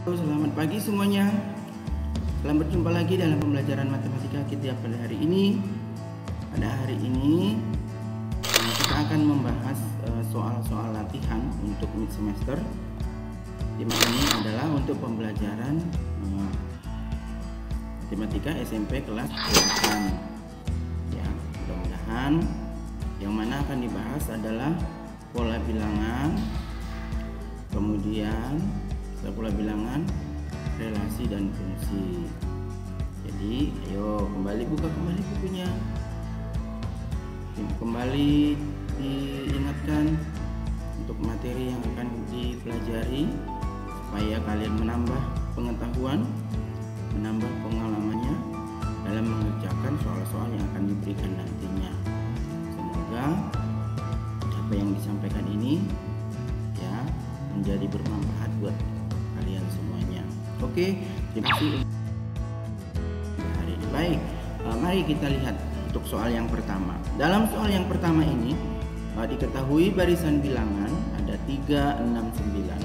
Selamat pagi semuanya. Selamat berjumpa lagi dalam pembelajaran matematika kita pada hari ini. Pada hari ini kita akan membahas soal-soal latihan untuk mid semester. Di mana ini adalah untuk pembelajaran matematika SMP kelas 8. Ya, mudah-mudahan yang mana akan dibahas adalah pola bilangan, kemudian pola bilangan, relasi dan fungsi. Jadi ayo buka kembali bukunya, kembali diingatkan untuk materi yang akan dipelajari supaya kalian menambah pengetahuan, menambah pengalamannya dalam mengerjakan soal-soal yang akan diberikan nantinya. Semoga apa yang disampaikan ini ya menjadi bermanfaat buat kalian semuanya. Oke, terima kasih hari ini. Baik, mari kita lihat untuk soal yang pertama. Dalam soal yang pertama ini diketahui barisan bilangan ada 3, 6, 9.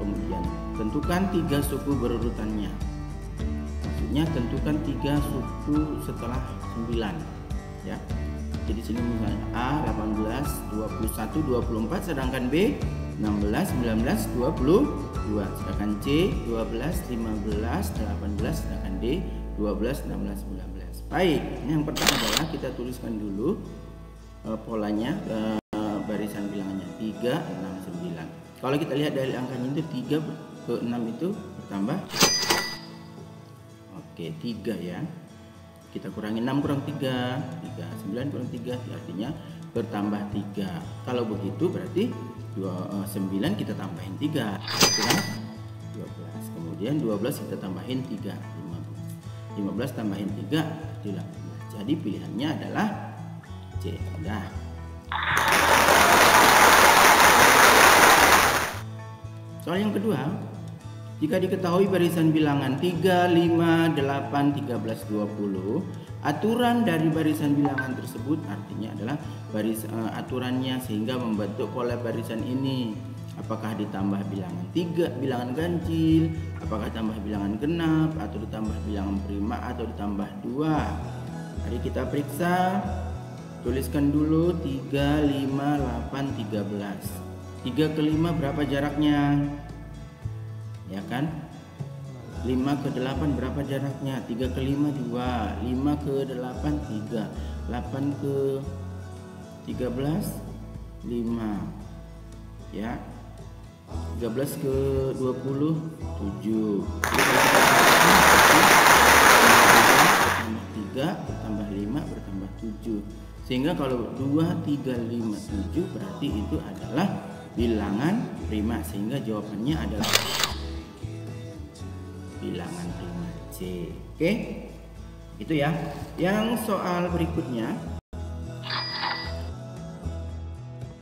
Kemudian tentukan 3 suku berurutannya. Maksudnya tentukan 3 suku setelah 9 ya. Jadi sini misalnya A 18, 21, 24, sedangkan B 16, 19, 22, sedangkan C 12, 15, 18, sedangkan D 12, 16, 19. Baik, yang pertama adalah kita tuliskan dulu polanya, barisan bilangannya 3, 6, 9. Kalau kita lihat dari angkanya itu 3 ke 6 itu bertambah. Oke, 3 ya. Kita kurangi 6 kurang 3, 9 kurang 3 artinya bertambah 3. Kalau begitu berarti 9 kita tambahin 3, 12. Kemudian 12 kita tambahin 3, 15 tambahin 3, 18. Jadi pilihannya adalah C. Udah. Soal yang kedua, jika diketahui barisan bilangan 3, 5, 8, 13, 20, aturan dari barisan bilangan tersebut artinya adalah aturannya sehingga membentuk pola barisan ini. Apakah ditambah bilangan 3, bilangan ganjil, apakah ditambah bilangan genap, atau ditambah bilangan prima, atau ditambah 2. Mari kita periksa. Tuliskan dulu 3, 5, 8, 13. 3 ke 5 berapa jaraknya? Ya kan? 5 ke 8 berapa jaraknya? 3 ke 5 2, 5 ke 8 3, 8 ke 13 5. Ya. 13 ke 20 7. Bertambah 3 bertambah 5 bertambah 7. Sehingga kalau 2, 3, 5, 7 berarti itu adalah bilangan prima, sehingga jawabannya adalah bilangan prima C. Oke, itu ya. Yang soal berikutnya,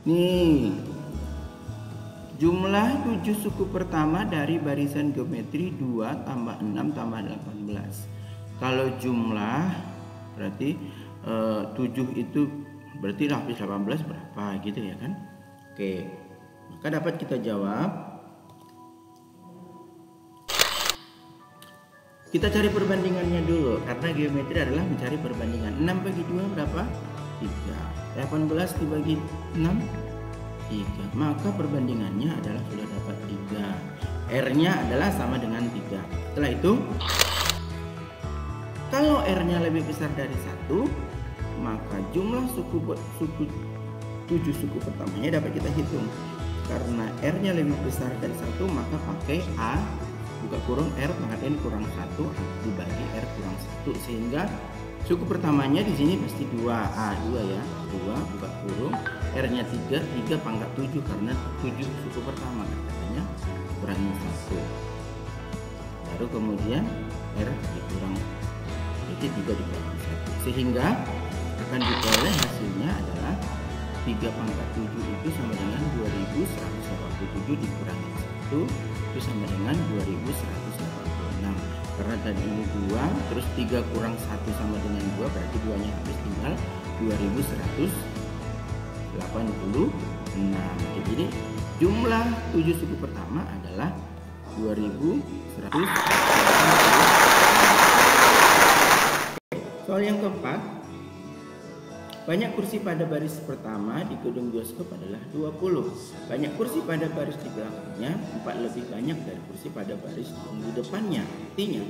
nih, jumlah 7 suku pertama dari barisan geometri 2 tambah 6 tambah 18. Kalau jumlah berarti 7 itu berarti lapis 18 berapa gitu ya kan. Oke, maka dapat kita jawab. Kita cari perbandingannya dulu, karena geometri adalah mencari perbandingan. 6 bagi 2 berapa? 3. 18 dibagi 6 3. Maka perbandingannya adalah sudah dapat 3. R-nya adalah sama dengan 3. Setelah itu, kalau R-nya lebih besar dari 1, maka jumlah 7 suku pertamanya dapat kita hitung. Karena R-nya lebih besar dari 1, maka pakai A buka kurung R pangkat N kurang 1 dibagi R kurang 1, sehingga suku pertamanya di sini pasti 2 ya, 2 buka kurung, R-nya 3 pangkat 7 karena 7 suku pertama, katanya kurangi 1. Baru kemudian R dikurang, jadi 3 dikurangi 1, sehingga akan diperoleh hasilnya adalah 3 pangkat 7 itu sama dengan 2187 dikurangi 1 itu sama dengan 2186. Karena tadi ini 2, terus 3 kurang 1 sama dengan 2, berarti 2-nya habis, tinggal 2186. Jadi jumlah 7 suku pertama adalah 2100. Soal yang keempat, banyak kursi pada baris pertama di gedung bioskop adalah 20. Banyak kursi pada baris di belakangnya 4 lebih banyak dari kursi pada baris di depannya. Artinya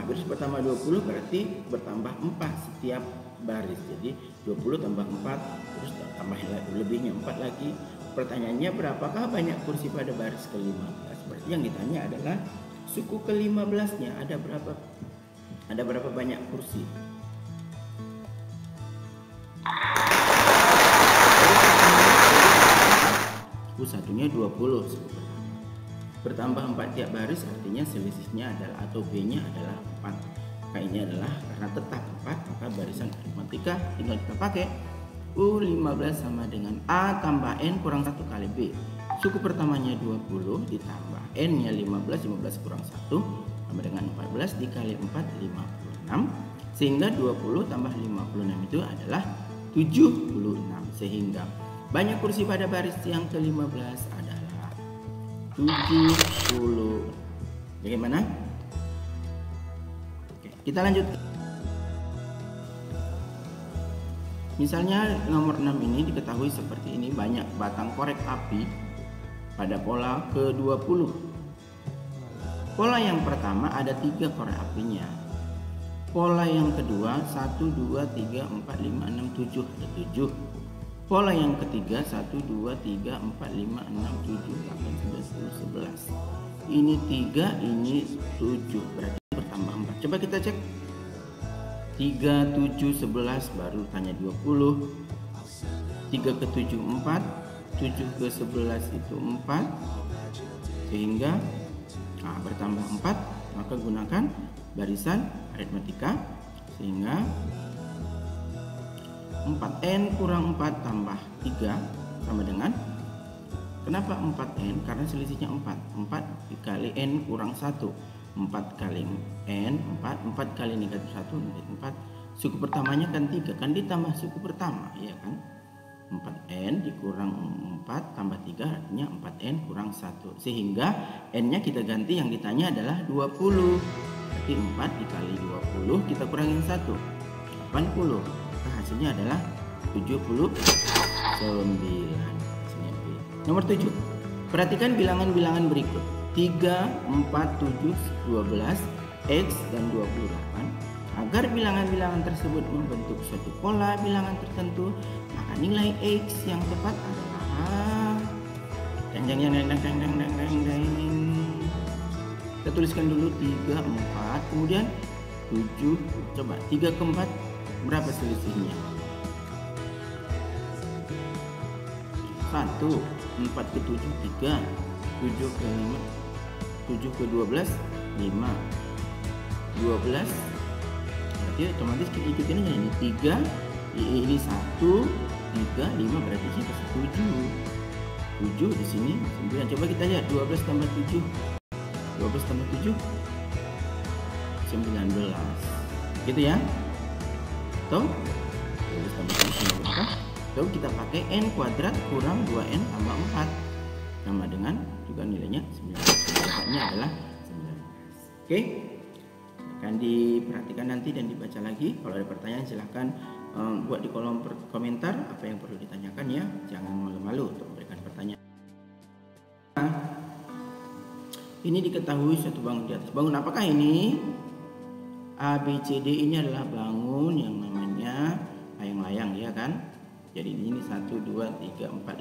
baris pertama 20 berarti bertambah 4 setiap baris. Jadi 20 tambah 4 terus tambah lebihnya 4 lagi. Pertanyaannya, berapakah banyak kursi pada baris ke-15? Berarti yang ditanya adalah suku ke-15-nya ada berapa? Ada berapa banyak kursi? Satunya 20 suku pertama. Bertambah 4 tiap baris artinya selisihnya adalah atau B-nya adalah 4. Maka ini adalah karena tetap 4, maka barisan aritmatika tinggal kita pakai U15 sama dengan A tambah N kurang 1 kali B. Suku pertamanya 20 ditambah N-nya 15 kurang 1 sama dengan 14 dikali 4 56. Sehingga 20 tambah 56 itu adalah 76. Sehingga banyak kursi pada baris yang ke-15 adalah 70. Bagaimana? Oke, kita lanjut. Misalnya nomor 6 ini diketahui seperti ini, banyak batang korek api pada pola ke-20. Pola yang pertama ada 3 korek apinya. Pola yang kedua 1, 2, 3, 4, 5, 6, 7 ada 7. Pola yang ketiga 1, 2, 3, 4, 5, 6, 7, 8, 9, 10, 11. Ini 3, ini 7, berarti bertambah 4. Coba kita cek. 3, 7, 11 baru tanya 20. 3 ke 7 4, 7 ke 11 itu 4. Sehingga bertambah 4, maka gunakan barisan aritmatika sehingga 4N kurang 4 tambah 3 sama dengan, kenapa 4N? Karena selisihnya 4 dikali N kurang 1, 4 kali N 4 kali negatif 1 negatif 4. Suku pertamanya kan 3, kan ditambah suku pertama, ya kan? 4N dikurang 4 tambah 3 artinya 4N kurang 1. Sehingga N-nya kita ganti, yang ditanya adalah 20. Berarti 4 dikali 20 kita kurangin 1, 80. Hasilnya adalah 79. Nomor 7. Perhatikan bilangan-bilangan berikut. 3, 4, 7, 12, X dan 28. Agar bilangan-bilangan tersebut membentuk suatu pola bilangan tertentu, maka nilai X yang tepat adalah kita tuliskan dulu 3, 4, kemudian 7. Coba 3 ke 4 berapa selisihnya? 1. 4 ke 7 3, 7 ke 5, 7 ke 12 5, 12. Berarti otomatis kita ikutin aja ini 3, ini 1, 3, 5 berarti kita 7. 7 di sini 9. Coba kita lihat 12 tambah 7. 12 tambah 7 19. Gitu ya. Atau 12 tambah 7 berapa? Atau kita pakai N kuadrat kurang 2N tambah 4 sama dengan juga nilainya 19. Jawabannya adalah 19. Oke, akan diperhatikan nanti dan dibaca lagi. Kalau ada pertanyaan silahkan buat di kolom komentar apa yang perlu ditanyakan ya. Jangan malu-malu untuk memberikan pertanyaan. Ini diketahui suatu bangun di atas bangun. Apakah ini? ABCD ini adalah bangun yang namanya layang-layang, ya kan? Jadi ini 1, 2, 3, 4,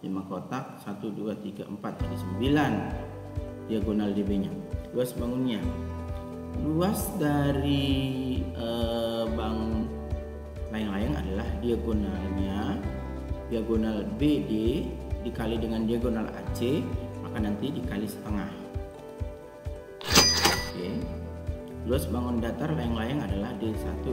5 kotak, 1, 2, 3, 4, jadi 9 diagonal DB-nya. Luas bangunnya, luas dari bangun layang-layang adalah diagonalnya, diagonal BD dikali dengan diagonal AC, maka nanti dikali setengah. Oke. Luas bangun datar layang-layang adalah D1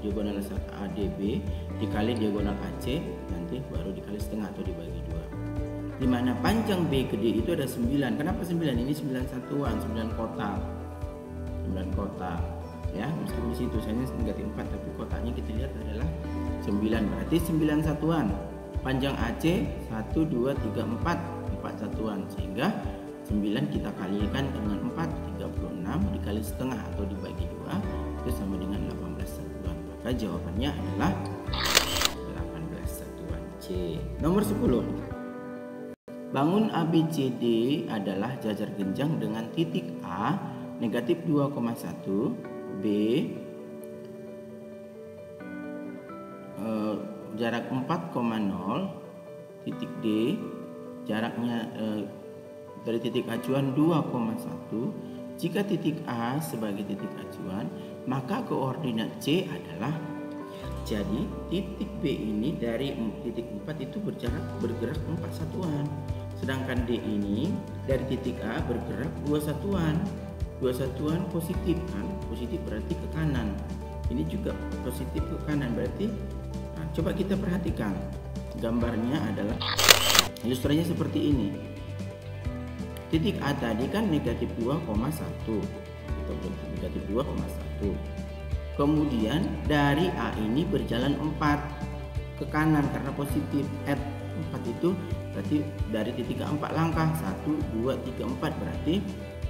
diagonal ADB dikali diagonal AC, nanti baru dikali setengah atau dibagi 2. Dimana panjang B ke D itu ada 9. Kenapa 9? Ini 9 satuan, 9 kotak. 9 kotak. Ya, meskipun di situ saya negatif 4 tapi kotaknya kita lihat adalah 9. Berarti 9 satuan. Panjang AC 1, 2, 3, 4 satuan, sehingga 9 kita kalikan dengan 4, 36 dikali setengah atau dibagi 2 itu sama dengan 18 satuan. Maka jawabannya adalah 18 satuan C. Nomor 10. Bangun ABCD adalah jajar genjang dengan titik A negatif 2,1, B jarak 4,0, titik D jaraknya dari titik acuan 2,1. Jika titik A sebagai titik acuan, maka koordinat C adalah, jadi titik B ini dari titik 4 itu bergerak 4 satuan. Sedangkan D ini dari titik A bergerak 2 satuan. 2 satuan positif kan? Positif berarti ke kanan. Ini juga positif ke kanan berarti. Nah, coba kita perhatikan. Gambarnya adalah ilustrasinya seperti ini. Titik A tadi kan negatif 2,1. Kita bentuk negatif 2,1. Kemudian dari A ini berjalan 4 ke kanan karena positif. 4 itu berarti dari titik A 4 langkah. 1, 2, 3, 4 berarti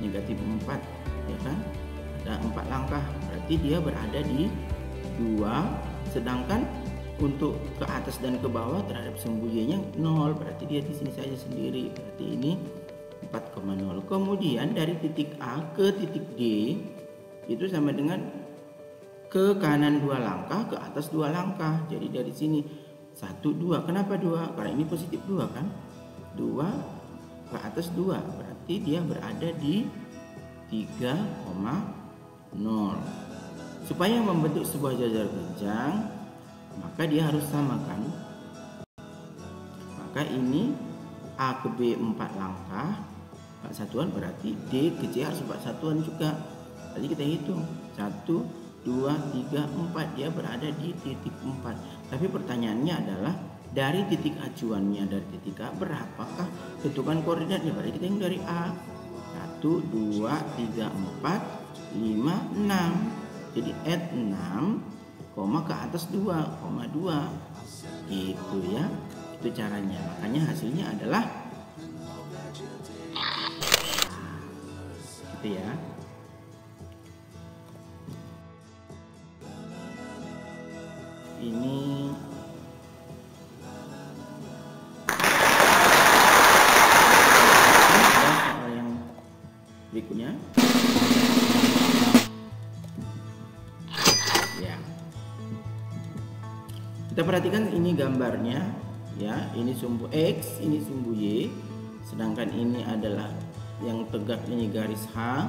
negatif 4, ya kan? Ada 4 langkah, berarti dia berada di 2. Sedangkan untuk ke atas dan ke bawah terhadap sumbu Y-nya 0, berarti dia di sini saja sendiri. Berarti ini 4,0. Kemudian dari titik A ke titik D itu sama dengan ke kanan 2 langkah, ke atas 2 langkah. Jadi dari sini 1, 2. Kenapa 2? Karena ini positif 2 kan? 2 ke atas 2. Berarti dia berada di 3,0. Supaya membentuk sebuah jajar genjang, maka dia harus samakan. Maka ini A ke B 4 langkah, 4 satuan, berarti D ke C harus 4 satuan juga. Jadi kita hitung 1, 2, 3, 4, dia berada di titik 4. Tapi pertanyaannya adalah dari titik acuannya dari titik A berapakah tentukan koordinatnya? Berarti kita hitung dari A 1, 2, 3, 4, 5, 6. Jadi add 6, ke atas 2,2 gitu ya. Itu caranya. Makanya hasilnya adalah gitu ya. Ini soal yang berikutnya. Ya. Kita perhatikan ini gambarnya ya. Ini sumbu X, ini sumbu Y. Sedangkan ini adalah yang tegak ini garis H,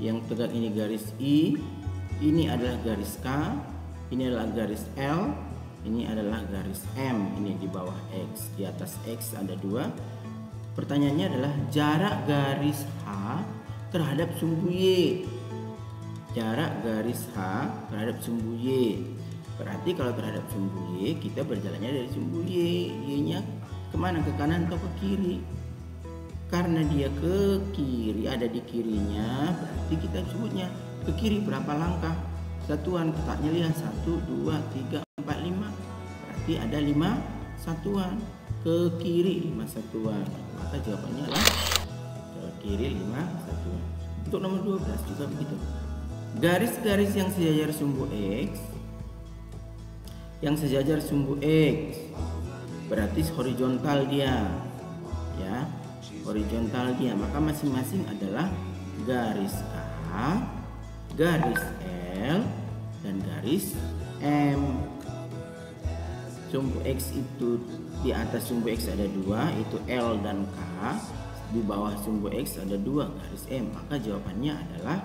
yang tegak ini garis I, ini adalah garis K, ini adalah garis L, ini adalah garis M. Ini di bawah X, di atas X ada 2. Pertanyaannya adalah jarak garis H terhadap sumbu Y. Jarak garis H terhadap sumbu Y. Berarti kalau terhadap sumbu Y, kita berjalannya dari sumbu Y. Y-nya kemana? Ke kanan atau ke kiri? Karena dia ke kiri, ada di kirinya, berarti kita sebutnya ke kiri berapa langkah? Satuan, letaknya lihat 1, 2, 3, 4, 5. Berarti ada 5 satuan. Ke kiri 5 satuan. Maka jawabannya adalah ke kiri 5 satuan. Untuk nomor 12 juga begitu. Garis-garis yang sejajar sumbu X, yang sejajar sumbu X, berarti horizontal dia, ya, horizontal dia. Maka masing-masing adalah garis K, garis L, dan garis M. Sumbu X itu di atas sumbu X ada 2, itu L dan K. Di bawah sumbu X ada 2 garis M. Maka jawabannya adalah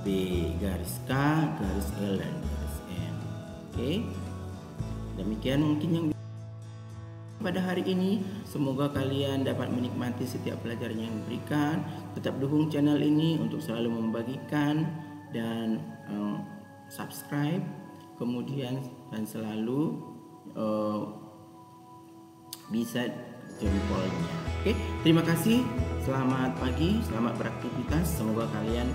B, garis K, garis L, dan garis M. Oke. Demikian mungkin yang pada hari ini. Semoga kalian dapat menikmati setiap pelajaran yang diberikan. Tetap dukung channel ini untuk selalu membagikan dan subscribe, kemudian dan selalu bisa jempolnya. Oke, terima kasih. Selamat pagi, selamat beraktivitas. Semoga kalian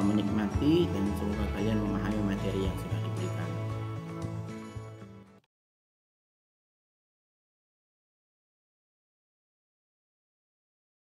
menikmati dan semoga kalian memahami materi yang